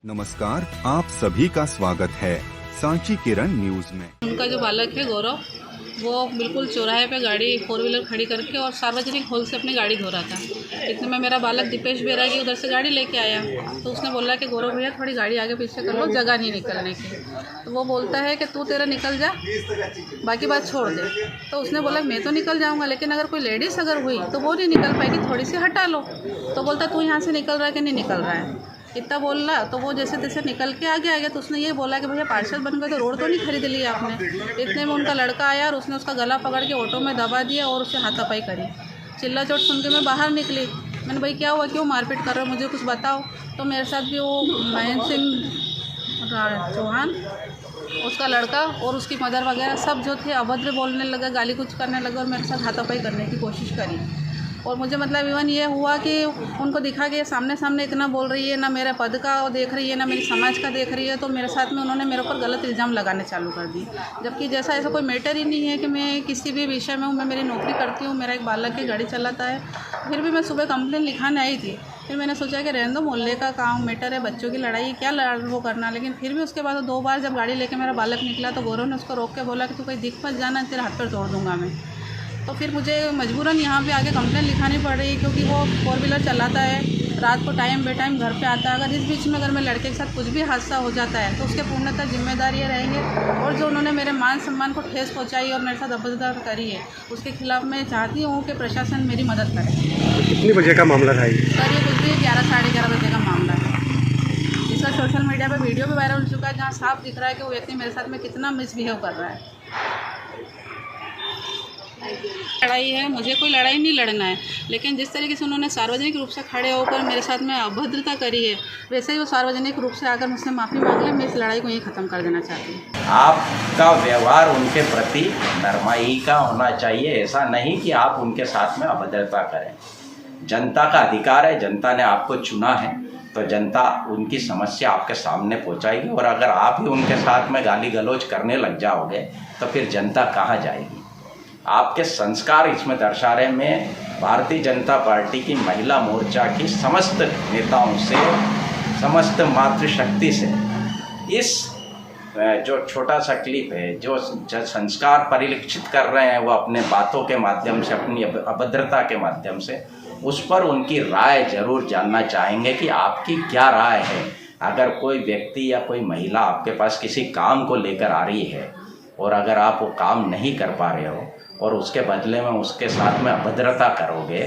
नमस्कार, आप सभी का स्वागत है सांची किरण न्यूज में। उनका जो बालक है गौरव, वो बिल्कुल चौराहे पे गाड़ी 4 व्हीलर खड़ी करके और सार्वजनिक हॉल से अपनी गाड़ी धो रहा था। इतने में मेरा बालक दीपेश बैरागी उधर से गाड़ी लेके आया, तो उसने बोला कि गौरव भैया थोड़ी गाड़ी आगे पीछे कर लो, जगह नहीं निकलने की। तो वो बोलता है कि तू तेरा निकल जा, बाकी बात छोड़ दे। तो उसने बोला मैं तो निकल जाऊँगा, लेकिन अगर कोई लेडीज़ अगर हुई तो वो नहीं निकल पाएगी, थोड़ी सी हटा लो। तो बोलता तू यहाँ से निकल रहा है कि नहीं निकल रहा है, इतना बोल रहा। तो वो जैसे तैसे निकल के आगे आ गया। तो उसने ये बोला कि भैया पार्षद बन गए तो रोड तो नहीं खरीद लिया आपने। इतने में उनका लड़का आया और उसने उसका गला पकड़ के ऑटो में दबा दिया और उससे हाथापाई करी। चिल्ला चोट सुन के मैं बाहर निकली। मैंने भाई क्या हुआ, क्यों मारपीट कर रहे हो, मुझे कुछ बताओ। तो मेरे साथ भी वो महेंद्र सिंह चौहान, उसका लड़का और उसकी मदर वगैरह सब जो थे अभद्र बोलने लगा, गाली कुछ करने लगा और मेरे साथ हाथापाई करने की कोशिश करी। और मुझे मतलब इवन ये हुआ कि उनको दिखा कि सामने सामने इतना बोल रही है, ना मेरे पद का देख रही है, ना मेरी समाज का देख रही है। तो मेरे साथ में उन्होंने मेरे ऊपर गलत इल्ज़ाम लगाने चालू कर दी, जबकि जैसा ऐसा कोई मैटर ही नहीं है कि मैं किसी भी विषय में हूँ। मैं मेरी नौकरी करती हूँ, मेरा एक बालक की गाड़ी चलाता है। फिर भी मैं सुबह कंप्लेन लिखाने आई थी। फिर मैंने सोचा कि रहने दो, मोहल्ले का काम मैटर है, बच्चों की लड़ाई क्या वो करना। लेकिन फिर भी उसके बाद 2 बार जब गाड़ी लेके मेरा बालक निकला तो गौरव ने उसको रोक के बोला कि तू कहीं दिख मत जाना, तेरे हाथ पर तोड़ दूंगा मैं। तो फिर मुझे मजबूरन यहाँ पे आके कंप्लेन लिखानी पड़ रही, क्योंकि वो 4 व्हीलर चलाता है, रात को टाइम बे टाइम घर पे आता है। अगर इस बीच में अगर मैं लड़के के साथ कुछ भी हादसा हो जाता है तो उसके पूर्णतः जिम्मेदार ये रहेंगे। और जो उन्होंने मेरे मान सम्मान को ठेस पहुँचाई और मेरे साथ अभद्रता करी है, उसके खिलाफ मैं चाहती हूँ कि प्रशासन मेरी मदद करे। कितनी बजे का मामला था ये? सर ये कुछ भी 11 साढ़े 11 बजे का मामला है। इसका सोशल मीडिया पर वीडियो भी वायरल हो चुका है, जहाँ साफ दिख रहा है कि वो व्यक्ति मेरे साथ में कितना मिसबिहेव कर रहा है। लड़ाई है, मुझे कोई लड़ाई नहीं लड़ना है, लेकिन जिस तरीके से उन्होंने सार्वजनिक रूप से खड़े होकर मेरे साथ में अभद्रता करी है, वैसे ही वो सार्वजनिक रूप से आकर मुझसे माफ़ी मांग ले। मैं इस लड़ाई को यहीं ख़त्म कर देना चाहती हूँ। आपका व्यवहार उनके प्रति नरमाई का होना चाहिए, ऐसा नहीं कि आप उनके साथ में अभद्रता करें। जनता का अधिकार है, जनता ने आपको चुना है, तो जनता उनकी समस्या आपके सामने पहुंचाएगी। और अगर आप ही उनके साथ में गाली गलौज करने लग जाओगे तो फिर जनता कहाँ जाएगी। आपके संस्कार इसमें दर्शा रहे। मैं भारतीय जनता पार्टी की महिला मोर्चा की समस्त नेताओं से, समस्त मातृशक्ति से इस जो छोटा सा क्लिप है, जो संस्कार परिलक्षित कर रहे हैं वो अपने बातों के माध्यम से, अपनी अभद्रता के माध्यम से, उस पर उनकी राय जरूर जानना चाहेंगे कि आपकी क्या राय है। अगर कोई व्यक्ति या कोई महिला आपके पास किसी काम को लेकर आ रही है और अगर आप वो काम नहीं कर पा रहे हो और उसके बदले में उसके साथ में अभद्रता करोगे,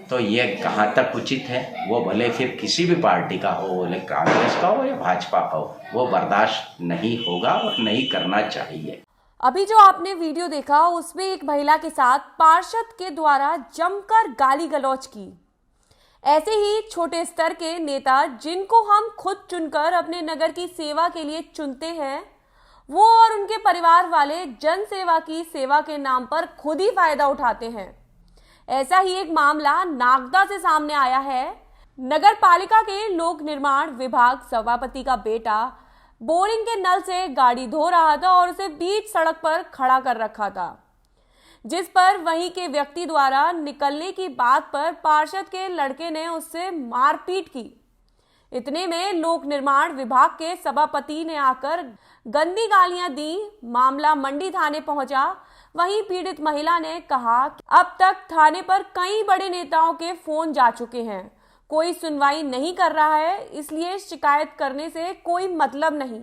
तो ये कहाँ तक उचित है। वो भले फिर किसी भी पार्टी का हो, भले कांग्रेस का हो या भाजपा का हो, वो बर्दाश्त नहीं होगा और नहीं करना चाहिए। अभी जो आपने वीडियो देखा उसमें एक महिला के साथ पार्षद के द्वारा जमकर गाली गलौज की। ऐसे ही छोटे स्तर के नेता जिनको हम खुद चुनकर अपने नगर की सेवा के लिए चुनते हैं, वो और उनके परिवार वाले जन सेवा की सेवा के नाम पर खुद ही फायदा उठाते हैं। ऐसा ही एक मामला नागदा से सामने आया है। नगर पालिका के लोक निर्माण विभाग सभापति का बेटा बोरिंग के नल से गाड़ी धो रहा था और उसे बीच सड़क पर खड़ा कर रखा था, जिस पर वहीं के व्यक्ति द्वारा निकलने की बात पर पार्षद के लड़के ने उससे मारपीट की। इतने में लोक निर्माण विभाग के सभापति ने आकर गंदी गालियां दी। मामला मंडी थाने पहुंचा। वहीं पीड़ित महिला ने कहा कि अब तक थाने पर कई बड़े नेताओं के फोन जा चुके हैं, कोई सुनवाई नहीं कर रहा है, इसलिए शिकायत करने से कोई मतलब नहीं।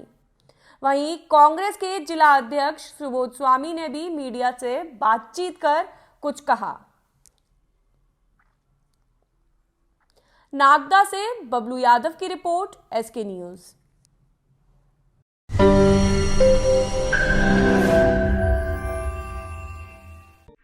वहीं कांग्रेस के जिला अध्यक्ष सुबोध स्वामी ने भी मीडिया से बातचीत कर कुछ कहा। नागदा से बबलू यादव की रिपोर्ट, SK न्यूज।